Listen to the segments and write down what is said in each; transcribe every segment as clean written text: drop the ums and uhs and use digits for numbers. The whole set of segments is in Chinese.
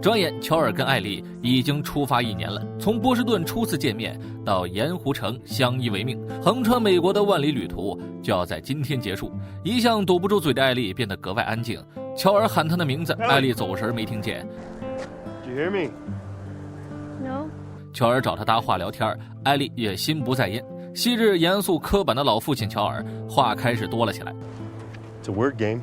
转眼，乔尔跟艾丽已经出发1年了。从波士顿初次见面到盐湖城相依为命，横穿美国的万里旅途就要在今天结束。一向堵不住嘴的艾丽变得格外安静。乔尔喊她的名字，艾丽走神没听见。Do you hear me? No. 乔尔找她搭话聊天，艾丽也心不在焉。昔日严肃刻板的老父亲乔尔话开始多了起来。It's a word game.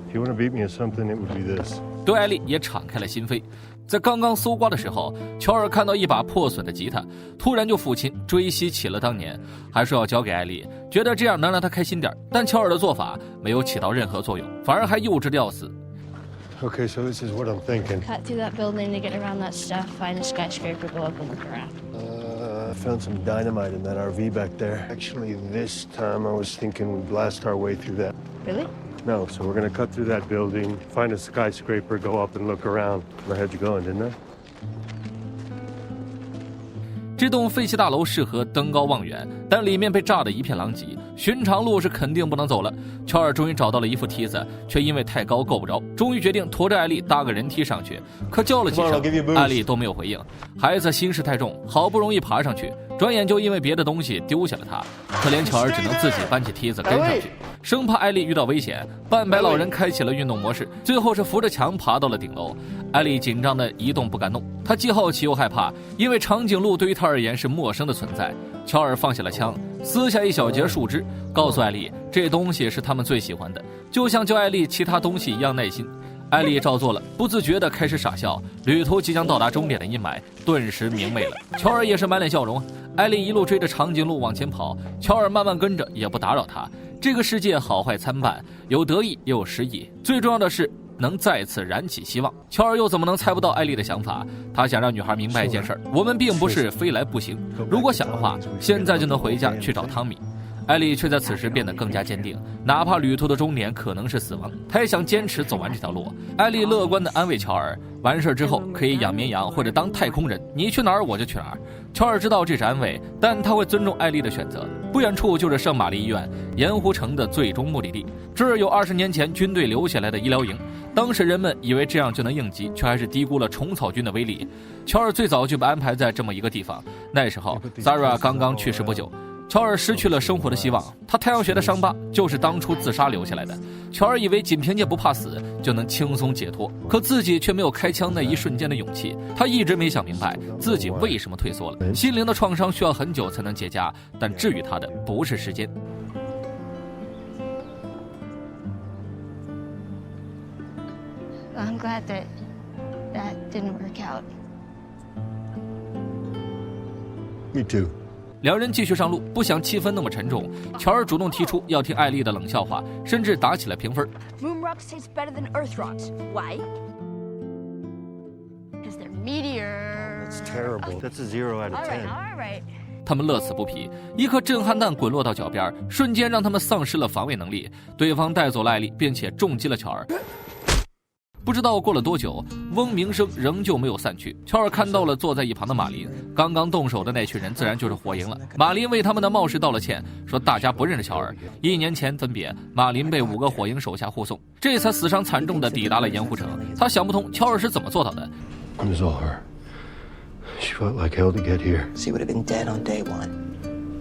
If you want to beat me at something, it would be this. 对艾丽也敞开了心扉。在刚刚搜刮的时候，乔尔看到一把破损的吉他，突然就抚琴追忆起了当年，还说要交给艾丽，觉得这样能让她开心点。但乔尔的做法没有起到任何作用，反而还幼稚得要死。Okay, so this is what I'm thinking. Cut through that building to get around that stuff, find a skyscraper, go up and look around. I found some dynamite in that RV back there. Actually, this time I was thinking we'd blast our way through that. Really? No, so we're gonna cut through that building, find a skyscraper, go up and look around. I had you going, didn't I? 这栋废弃大楼适合登高望远，但里面被炸得一片狼藉，寻常路是肯定不能走了。乔尔终于找到了一副梯子，却因为太高够不着，终于决定驮着艾丽搭个人梯上去。可叫了几声，艾丽都没有回应。孩子心事太重，好不容易爬上去，转眼就因为别的东西丢下了他。可怜乔尔只能自己搬起梯子跟上去，生怕艾丽遇到危险。半白老人开启了运动模式，最后是扶着墙爬到了顶楼。艾丽紧张的一动不敢动，她既好奇又害怕，因为长颈鹿对于她而言是陌生的存在。乔尔放下了枪，撕下一小截树枝，告诉艾丽这东西是他们最喜欢的，就像教艾丽其他东西一样耐心。艾丽照做了，不自觉地开始傻笑。旅途即将到达终点的阴霾顿时明媚了，乔尔也是满脸笑容。艾丽一路追着长颈鹿往前跑，乔尔慢慢跟着，也不打扰她。这个世界好坏参半，有得意也有失意，最重要的是能再次燃起希望。乔尔又怎么能猜不到艾丽的想法？他想让女孩明白一件事，我们并不是非来不行，如果想的话，现在就能回家去找汤米。艾丽却在此时变得更加坚定，哪怕旅途的终点可能是死亡，她也想坚持走完这条路。艾丽乐观地安慰乔尔，完事之后可以养绵羊或者当太空人，你去哪儿我就去哪儿。乔尔知道这是安慰，但他会尊重艾丽的选择。不远处就是圣玛丽医院，盐湖城的最终目的地。这儿有20年前军队留下来的医疗营，当时人们以为这样就能应急，却还是低估了虫草军的威力。乔尔最早就被安排在这么一个地方，那时候 Zara 刚刚去世不久。乔尔失去了生活的希望，他太阳穴的伤疤就是当初自杀留下来的。乔尔以为仅凭借不怕死就能轻松解脱，可自己却没有开枪那一瞬间的勇气。他一直没想明白自己为什么退缩了。心灵的创伤需要很久才能结痂，但治愈他的不是时间。I'm glad that didn't work out. Me too. 两人继续上路，不想气氛那么沉重。乔尔主动提出要听艾丽的冷笑话，甚至打起了评分。Moon rocks taste better than Earth rocks. Why? Because they're meteors. That's terrible. That's a 0 out of all 10. right. 他们乐此不疲，一颗震撼弹滚落到脚边，瞬间让他们丧失了防卫能力。对方带走了艾丽，并且重击了乔尔。不知道过了多久，嗡鸣声仍旧没有散去。乔尔看到了坐在一旁的马林，刚刚动手的那群人自然就是火营了。马林为他们的冒失道了歉，说大家不认识乔尔。1年前分别，马林被5个火营手下护送，这才死伤惨重地抵达了盐湖城。他想不通乔尔是怎么做到的。It was all her. She fought like hell to get here. She would have been dead on day 1.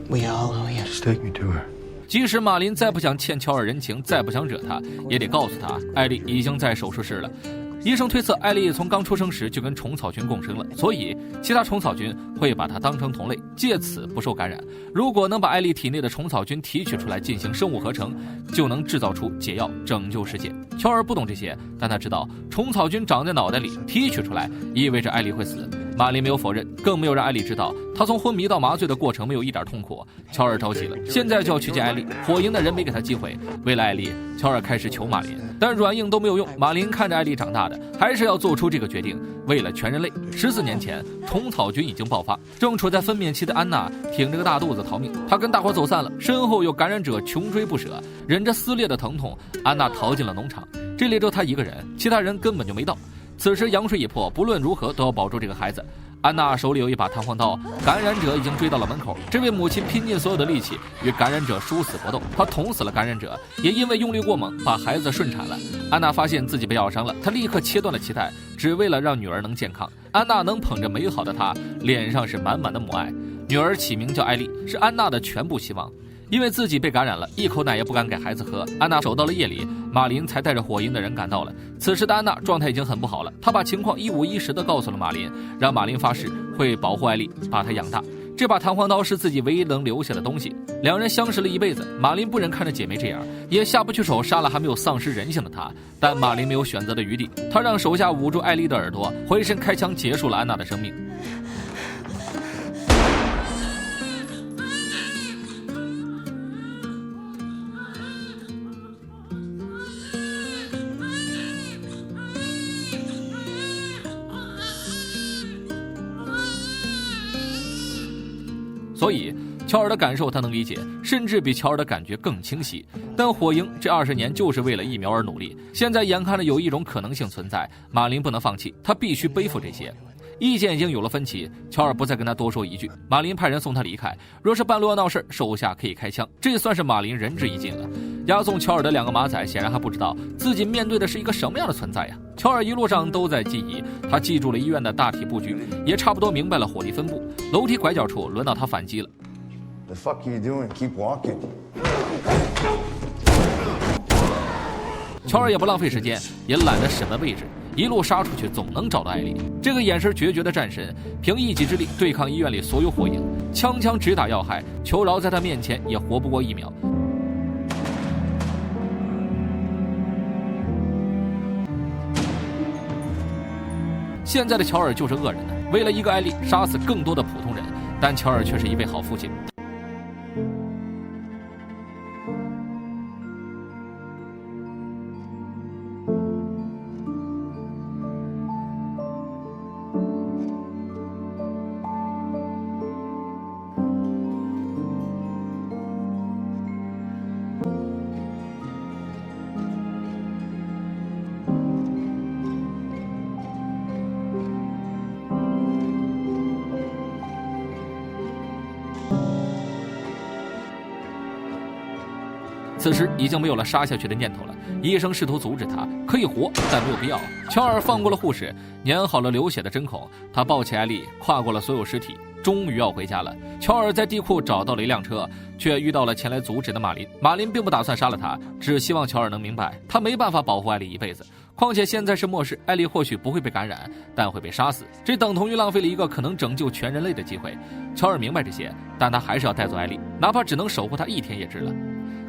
We all owe you. Just take me to her. 即使马林再不想欠乔尔人情，再不想惹他，也得告诉他，艾丽已经在手术室了。医生推测，艾丽从刚出生时就跟虫草菌共生了，所以其他虫草菌会把它当成同类，借此不受感染。如果能把艾丽体内的虫草菌提取出来进行生物合成，就能制造出解药，拯救世界。乔尔不懂这些，但他知道虫草菌长在脑袋里，提取出来意味着艾丽会死。马林没有否认，更没有让艾丽知道他从昏迷到麻醉的过程没有一点痛苦。乔尔着急了，现在就要去见艾丽。火营的人没给他机会，为了艾丽，乔尔开始求马林，但软硬都没有用。马林看着艾丽长大的，还是要做出这个决定，为了全人类。14年前，虫草菌已经爆发，正处在分娩期的安娜挺着个大肚子逃命，她跟大伙走散了，身后有感染者穷追不舍，忍着撕裂的疼痛，安娜逃进了农场。这里只有她一个人，其他人根本就没到。此时羊水已破，不论如何都要保住这个孩子。安娜手里有一把弹簧刀，感染者已经追到了门口。这位母亲拼尽所有的力气与感染者殊死搏斗，她捅死了感染者，也因为用力过猛把孩子顺产了。安娜发现自己被咬伤了，她立刻切断了脐带，只为了让女儿能健康。安娜能捧着美好的她，脸上是满满的母爱。女儿起名叫艾丽，是安娜的全部希望。因为自己被感染了，一口奶也不敢给孩子喝。安娜守到了夜里，马林才带着火营的人赶到了。此时的安娜状态已经很不好了，她把情况一五一十地告诉了马林，让马林发誓会保护艾丽，把她养大。这把弹簧刀是自己唯一能留下的东西。两人相识了一辈子，马林不忍看着姐妹这样，也下不去手杀了还没有丧失人性的她。但马林没有选择的余地，他让手下捂住艾丽的耳朵，回身开枪结束了安娜的生命。所以乔尔的感受他能理解，甚至比乔尔的感觉更清晰。但火营这20年就是为了疫苗而努力，现在眼看着有一种可能性存在，马林不能放弃，他必须背负这些。意见已经有了分歧，乔尔不再跟他多说一句，马林派人送他离开，若是半路要闹事，手下可以开枪，这算是马林仁至义尽了。押送乔尔的2个马仔显然还不知道自己面对的是一个什么样的存在呀。乔尔一路上都在记忆，他记住了医院的大体布局，也差不多明白了火力分布。楼梯拐角处轮到他反击了。 The fuck are you doing? Keep walking. 乔尔也不浪费时间，也懒得审问位置，一路杀出去，总能找到艾丽。这个眼神决绝的战神，凭一己之力对抗医院里所有火影，枪枪直打要害，求饶在他面前也活不过1秒。现在的乔尔就是恶人呢，为了一个艾丽杀死更多的普通人，但乔尔却是一位好父亲。 此时已经没有了杀下去的念头了。医生试图阻止他，可以活，但没有必要。乔尔放过了护士，粘好了流血的针孔。他抱起艾丽，跨过了所有尸体，终于要回家了。乔尔在地库找到了一辆车，却遇到了前来阻止的马林。马林并不打算杀了他，只希望乔尔能明白，他没办法保护艾丽一辈子。况且现在是末世，艾丽或许不会被感染，但会被杀死，这等同于浪费了一个可能拯救全人类的机会。乔尔明白这些，但他还是要带走艾丽，哪怕只能守护她1天也值了。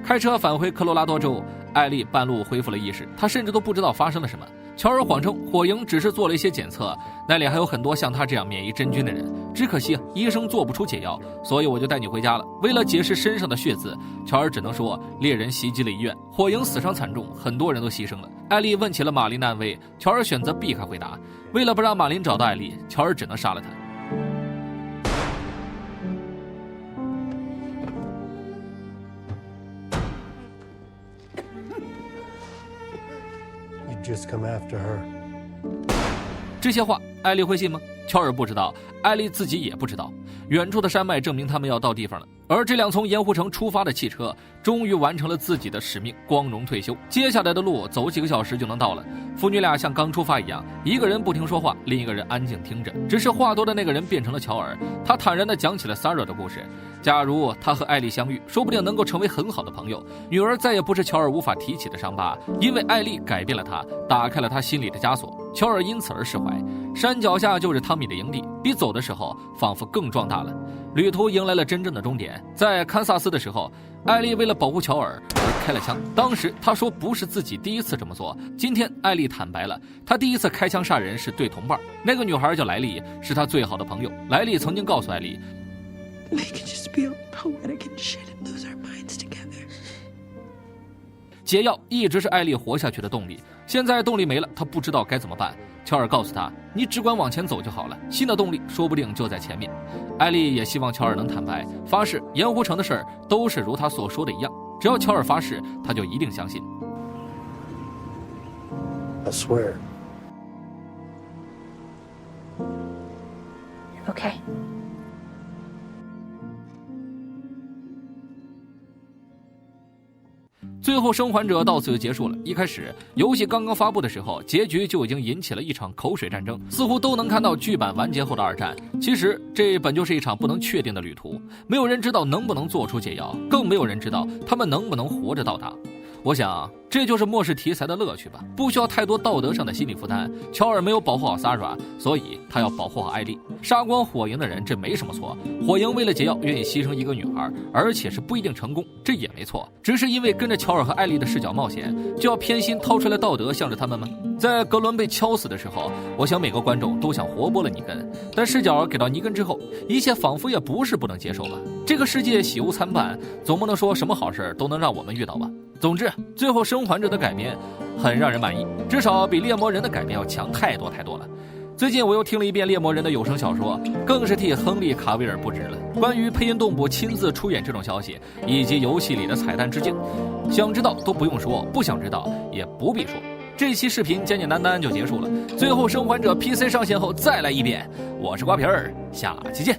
开车返回科罗拉多州，艾丽半路恢复了意识，她甚至都不知道发生了什么。乔尔谎称火营只是做了一些检测，那里还有很多像他这样免疫真菌的人。只可惜医生做不出解药，所以我就带你回家了。为了解释身上的血渍，乔尔只能说猎人袭击了医院，火营死伤惨重，很多人都牺牲了。艾丽问起了马林的安危，乔尔选择避开回答。为了不让马林找到艾丽，乔尔只能杀了他。 Just come after her. 这些话，艾丽会信吗？乔尔不知道，艾丽自己也不知道。远处的山脉证明他们要到地方了，而这辆从盐湖城出发的汽车终于完成了自己的使命，光荣退休。接下来的路走几个小时就能到了。父女俩像刚出发一样，一个人不停说话，另一个人安静听着。只是话多的那个人变成了乔尔，他坦然地讲起了 Sarah 的故事。假如他和艾丽相遇，说不定能够成为很好的朋友。女儿再也不是乔尔无法提起的伤疤，因为艾丽改变了他，打开了他心里的枷锁。乔尔因此而释怀。山脚下就是汤米的营地，比走的时候仿佛更壮大了。旅途迎来了真正的终点，在堪萨斯的时候，艾丽为了保护乔尔而开了枪。当时她说不是自己第一次这么做。今天艾丽坦白了，她第一次开枪杀人是对同伴，那个女孩叫莱莉，是她最好的朋友。莱莉曾经告诉艾丽 We could just be poetic and shit and lose our minds together. 解药一直是艾丽活下去的动力，现在动力没了，她不知道该怎么办。乔尔告诉她，你只管往前走就好了，新的动力说不定就在前面。艾丽也希望乔尔能坦白，发誓盐湖城的事儿都是如他所说的一样，只要乔尔发誓，他就一定相信。 I swear. Okay. 最后生还者到此就结束了。一开始游戏刚刚发布的时候，结局就已经引起了一场口水战争，似乎都能看到剧版完结后的二战。其实这本就是一场不能确定的旅途，没有人知道能不能做出解药，更没有人知道他们能不能活着到达。我想这就是末世题材的乐趣吧，不需要太多道德上的心理负担。乔尔没有保护好 Sarah， 所以他要保护好艾莉。杀光火营的人这没什么错，火营为了解药愿意牺牲一个女孩，而且是不一定成功，这也没错。只是因为跟着乔尔和艾莉的视角冒险，就要偏心掏出来道德向着他们吗？在格伦被敲死的时候，我想每个观众都想活剥了尼根，但视角给到尼根之后，一切仿佛也不是不能接受吧。这个世界喜忧参半，总不能说什么好事都能让我们遇到吧。总之，最后生还者的改编很让人满意，至少比猎魔人的改编要强太多太多了。最近我又听了一遍猎魔人的有声小说，更是替亨利·卡维尔不值了。关于配音动捕亲自出演这种消息，以及游戏里的彩蛋致敬，想知道都不用说，不想知道也不必说。这期视频简简单单就结束了。最后生还者 PC 上线后再来一遍。我是瓜皮儿，下期见。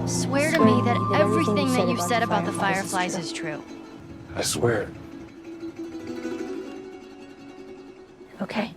Swear to me that everything that you've said about the Fireflies is true. I swear. Okay.